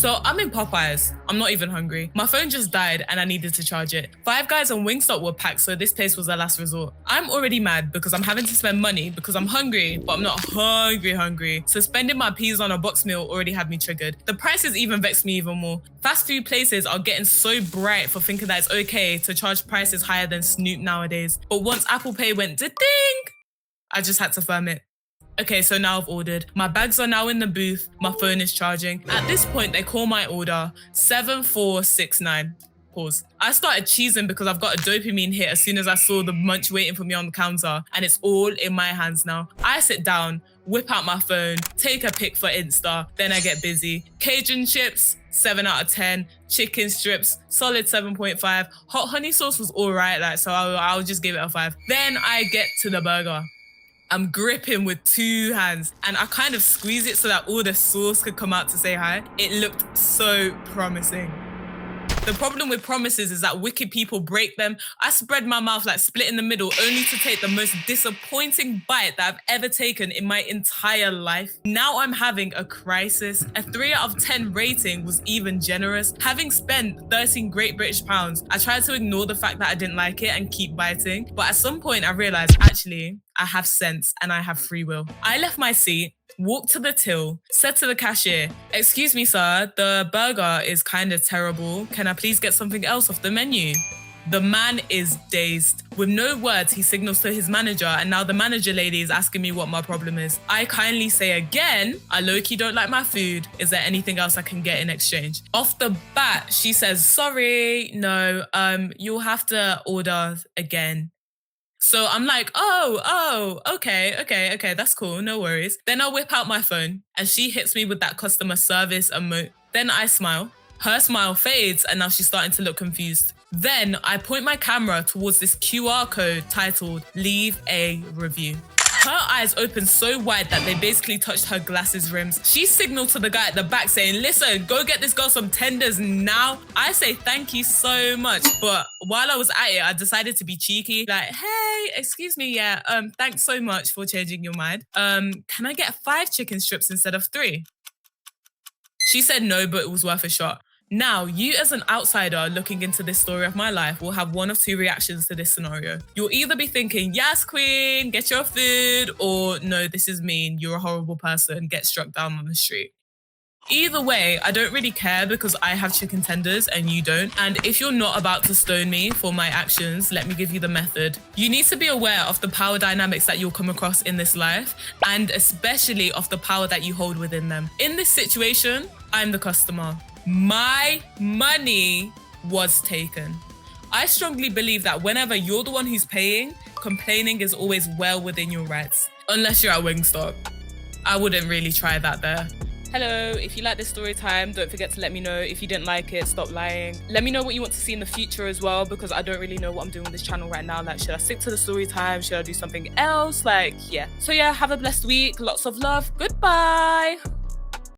So I'm in Popeyes. I'm not even hungry. My phone just died and I needed to charge it. Five Guys and Wingstop were packed, so this place was a last resort. I'm already mad because I'm having to spend money because I'm hungry, but I'm not hungry. So spending my peas on a box meal already had me triggered. The prices even vexed me even more. Fast food places are getting so bright for thinking that it's okay to charge prices higher than Snoop nowadays. But once Apple Pay went ding, I just had to firm it. Okay, so now I've ordered. My bags are now in the booth. My phone is charging. At this point, they call my order 7469. Pause. I started cheesing because I've got a dopamine hit as soon as I saw the munch waiting for me on the counter, and it's all in my hands now. I sit down, whip out my phone, take a pic for Insta, then I get busy. Cajun chips, 7 out of 10. Chicken strips, solid 7.5. Hot honey sauce was all right, so I'll just give it a 5. Then I get to the burger. I'm gripping with 2 hands and I kind of squeeze it so that all the sauce could come out to say hi. It looked so promising. The problem with promises is that wicked people break them. I spread my mouth like split in the middle only to take the most disappointing bite that I've ever taken in my entire life. Now I'm having a crisis. A 3 out of 10 rating was even generous. Having spent 13 Great British pounds, I tried to ignore the fact that I didn't like it and keep biting. But at some point I realized, actually, I have sense and I have free will. I left my seat, walked to the till, said to the cashier, "Excuse me, sir, the burger is kind of terrible. Can I please get something else off the menu?" The man is dazed. With no words, he signals to his manager, and now the manager lady is asking me what my problem is. I kindly say again, I low-key don't like my food. Is there anything else I can get in exchange? Off the bat, she says, "Sorry, no, you'll have to order again." So I'm like, okay, that's cool, no worries. Then I whip out my phone and she hits me with that customer service emote. Then I smile. Her smile fades and now she's starting to look confused. Then I point my camera towards this QR code titled "Leave a Review." Her eyes opened so wide that they basically touched her glasses rims. She signaled to the guy at the back saying, "Listen, go get this girl some tenders now." I say thank you so much, but while I was at it, I decided to be cheeky. Like, "Hey, excuse me, yeah, thanks so much for changing your mind. Can I get 5 chicken strips instead of 3? She said no, but it was worth a shot. Now, you as an outsider looking into this story of my life will have one of 2 reactions to this scenario. You'll either be thinking, "Yes, queen, get your food," or "No, this is mean, you're a horrible person, get struck down on the street." Either way, I don't really care because I have chicken tenders and you don't. And if you're not about to stone me for my actions, let me give you the method. You need to be aware of the power dynamics that you'll come across in this life, and especially of the power that you hold within them. In this situation, I'm the customer. My money was taken. I strongly believe that whenever you're the one who's paying, complaining is always well within your rights. Unless you're at Wingstop. I wouldn't really try that there. Hello, if you like this story time, don't forget to let me know. If you didn't like it, stop lying. Let me know what you want to see in the future as well, because I don't really know what I'm doing with this channel right now. Like, should I stick to the story time? Should I do something else? Yeah. So yeah, have a blessed week. Lots of love. Goodbye.